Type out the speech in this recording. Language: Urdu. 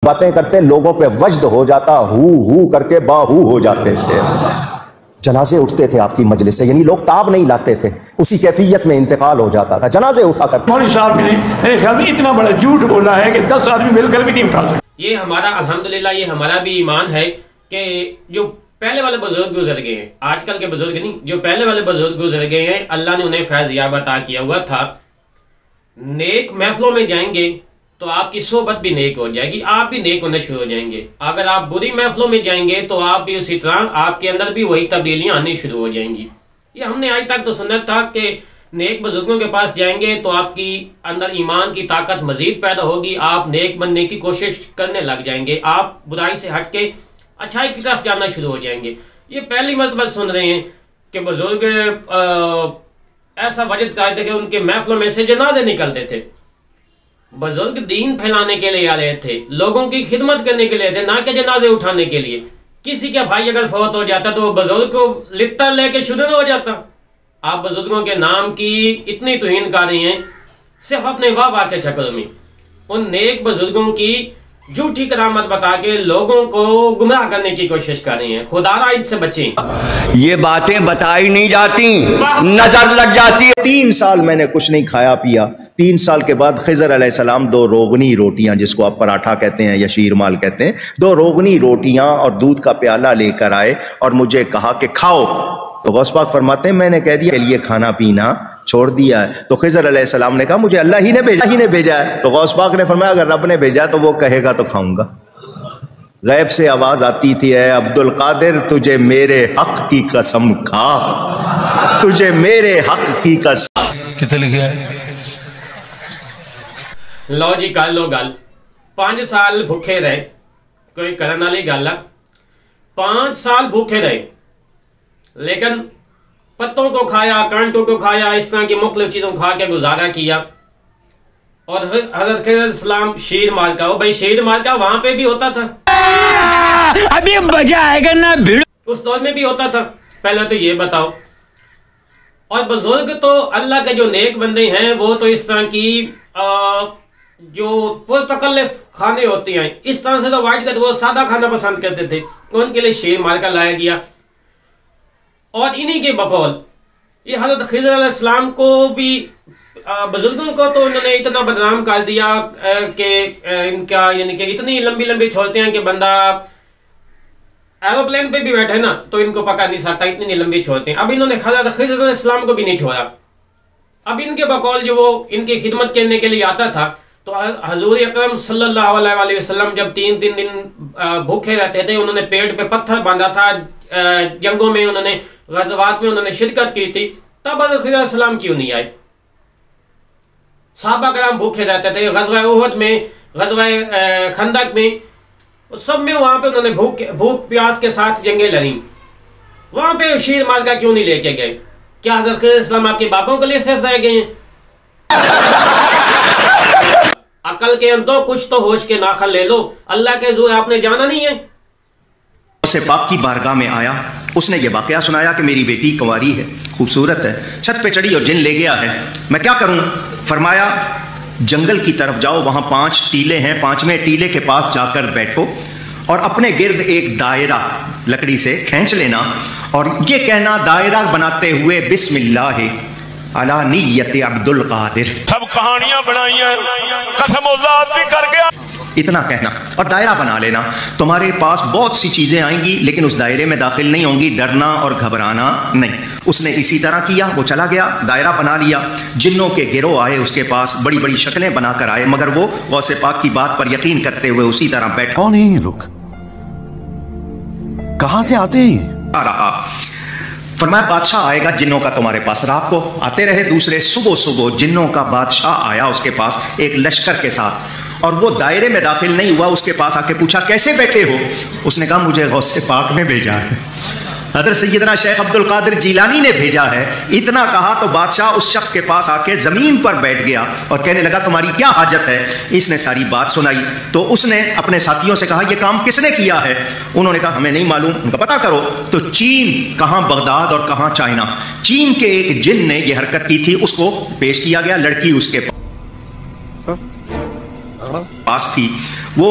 باتیں کرتے لوگوں پہ وجد ہو جاتا، ہو کر کے باہو ہو جاتے تھے۔ جنازے اٹھتے تھے آپ کی مجلس سے، یعنی لوگ تاب نہیں لاتے تھے، اسی کیفیت میں انتقال ہو جاتا تھا، جنازے اٹھا کر۔ مولوی صاحب نے میرے خیال میں اتنا بڑا جھوٹ بولا ہے کہ 10 آدمی مل کر بھی نہیں اٹھا سکتے۔ یہ ہمارا الحمدللہ یہ ہمارا بھی ایمان ہے کہ جو پہلے والے بزرگ گزر گئے ہیں، آج کل کے بزرگ نہیں، جو پہلے والے بزرگ گزر گئے ہیں، اللہ نے انہیں فیض یاب عطا کیا ہوا تھا۔ نیک محفلوں میں جائیں گے تو آپ کی صحبت بھی نیک ہو جائے گی، آپ بھی نیک ہونے شروع ہو جائیں گے۔ اگر آپ بری محفلوں میں جائیں گے تو آپ بھی اسی طرح آپ کے اندر بھی وہی تبدیلیاں آنی شروع ہو جائیں گی۔ یہ ہم نے آج تک تو سنت تھا کہ نیک بزرگوں کے پاس جائیں گے تو آپ کی اندر ایمان کی طاقت مزید پیدا ہوگی، آپ نیک بننے کی کوشش کرنے لگ جائیں گے، آپ برائی سے ہٹ کے اچھائی کی طرف جانا شروع ہو جائیں گے۔ یہ پہلی مرتبہ سن رہے ہیں کہ بزرگ ایسا وجد کرتے کہ ان کے محفلوں میں سے جنازے نکلتے تھے۔ بزرگ دین پھیلانے کے لیے آئے تھے، لوگوں کی خدمت کرنے کے لیے تھے، نہ کہ جنازے اٹھانے کے لیے۔ کسی کا بھائی اگر فوت ہو جاتا تو وہ بزرگ کو لتا لے کے شدن ہو جاتا۔ آپ بزرگوں کے نام کی اتنی توہین کر رہی ہیں صرف اپنے واہ کے چکر میں، ان نیک بزرگوں کی جھوٹی کرامت بتا کے لوگوں کو گمراہ کرنے کی کوشش کر رہی ہیں۔ خدا را ان سے بچیں۔ یہ باتیں بتائی نہیں جاتی، نظر لگ جاتی ہے۔ 3 سال میں نے کچھ نہیں کھایا پیا۔ 3 سال کے بعد خضر علیہ السلام 2 روغنی روٹیاں، جس کو آپ پراٹھا کہتے ہیں یا شیرمال کہتے ہیں، 2 روغنی روٹیاں اور دودھ کا پیالہ لے کر آئے اور مجھے کہا کہ کھاؤ۔ تو غوث پاک فرماتے ہیں میں نے کہہ دیا کہ یہ کھانا پینا چھوڑ دیا ہے۔ تو خضر علیہ السلام نے کہا مجھے اللہ ہی نے بھیجا ہے۔ تو غوث پاک نے فرمایا اگر رب نے بھیجا تو وہ کہے گا تو کھاؤں گا۔ غیب سے آواز آتی تھی اے عبد القادر تجھے میرے حق کی قسم کھا، تجھے میرے حق کی قسم۔ کتنے لکھے ہیں؟ لو جی کر لو گل۔ 5 سال بھوکے رہے، کوئی کرن والی گل ہے؟ 5 سال بھوکے رہے لیکن پتوں کو کھایا، کانٹوں کو کھایا، اس طرح کی مختلف چیزوں کھا کے گزارا کیا۔ اور حضرت خضر السلام شیر مارکا، وہ بھائی شیر مارکا وہاں پہ بھی ہوتا تھا، ابھی مزہ آئے گا نا، بھیڑ اس دور میں بھی ہوتا تھا۔ پہلے تو یہ بتاؤ۔ اور بزرگ تو اللہ کے جو نیک بندے ہیں وہ تو اس طرح کی جو پرتکلف کھانے ہوتی ہیں، اس طرح سے تو واجد کرتے، وہ سادہ کھانا پسند کرتے تھے، ان کے لیے شیر مارکا لایا گیا۔ اور انہی کے بقول یہ حضرت خضر علیہ السلام کو بھی، بزرگوں کو تو انہوں نے اتنا بدنام کر دیا کہ ان کا یعنی کہ اتنی لمبی لمبی چھوڑتے ہیں کہ بندہ ایروپلین پہ بھی بیٹھے نا تو ان کو پکڑ نہیں سکتا، اتنی لمبی چھوڑتے ہیں۔ اب انہوں نے حضرت خضر علیہ السلام کو بھی نہیں چھوڑا۔ اب ان کے بقول جو وہ ان کی خدمت کرنے کے لیے آتا تھا تو حضور اکرم صلی اللہ علیہ وسلم جب 3 دن بھوکے رہتے تھے، انہوں نے پیٹ پہ پتھر باندھا تھا، جنگوں میں انہوں نے، غزوات میں انہوں نے شرکت کی تھی، تب حضرت خضر علیہ السلام کیوں نہیں آئے؟ صحابہ کرام بھوکے رہتے تھے، غزوہ احد میں، غزوہ خندق میں، سب میں وہاں پہ انہوں نے بھوک پیاس کے ساتھ جنگیں لڑیں، وہاں پہ شیر مارکا کیوں نہیں لے کے گئے؟ کیا حضرت خضر علیہ السلام آپ کے باپوں کے لیے صرف رہ گئے ہیں؟ عقل کے اندر کچھ تو ہوش کے ناخن لے لو، اللہ کے حضور آپ نے جانا نہیں ہے؟ سے پاک کی بارگاہ میں آیا، اس نے یہ واقعہ سنایا کہ میری بیٹی کنواری ہے، خوبصورت ہے، چھت پہ چڑھی اور جن لے گیا ہے، میں کیا کروں؟ فرمایا جنگل کی طرف جاؤ، وہاں 5 ٹیلے ہیں، 5ویں ٹیلے کے پاس جا کر بیٹھو اور اپنے گرد ایک دائرہ لکڑی سے کھینچ لینا اور یہ کہنا دائرہ بناتے ہوئے بسم اللہ علی نیت عبد القادر۔ سب کہانیاں بنائی ہیں، قسم اللہ بھی کر گیا، اتنا کہنا اور دائرہ بنا لینا۔ تمہارے پاس بہت سی چیزیں آئیں گی لیکن اس دائرے میں داخل نہیں ہوں گی، ڈرنا اور گھبرانا نہیں۔ اس نے اسی طرح کیا، وہ چلا گیا، دائرہ بنا لیا، جنوں کے گروہ آئے اس کے پاس، بڑی بڑی شکلیں بنا کر آئے، مگر وہ غوث پاک کی بات پر یقین کرتے ہوئے اسی طرح بیٹھا۔ کون ہیں یہ لوگ؟ کہاں سے آتے ہیں؟ آ رہا، فرمایا بادشاہ آئے گا جنوں کا تمہارے پاس۔ رات کو آتے رہے دوسرے، صبح جنوں کا بادشاہ آیا اس کے پاس ایک لشکر کے ساتھ، اور وہ دائرے میں داخل نہیں ہوا، اس کے پاس آ کے پوچھا کیسے بیٹھے ہو؟ اس نے کہا مجھے غوث پاک نے بھیجا ہے، حضرت سیدنا شیخ عبد القادر جیلانی نے بھیجا ہے۔ اتنا کہا تو بادشاہ اس شخص کے پاس آ کے زمین پر بیٹھ گیا اور کہنے لگا تمہاری کیا حاجت ہے؟ اس نے ساری بات سنائی تو اس نے اپنے ساتھیوں سے کہا یہ کام کس نے کیا ہے؟ انہوں نے کہا ہمیں نہیں معلوم۔ ان کا پتہ کرو۔ تو چین، کہاں بغداد اور کہاں چائنا، چین کے ایک جن نے یہ حرکت کی تھی، اس کو پیش کیا گیا، لڑکی اس کے پاس تھی، وہ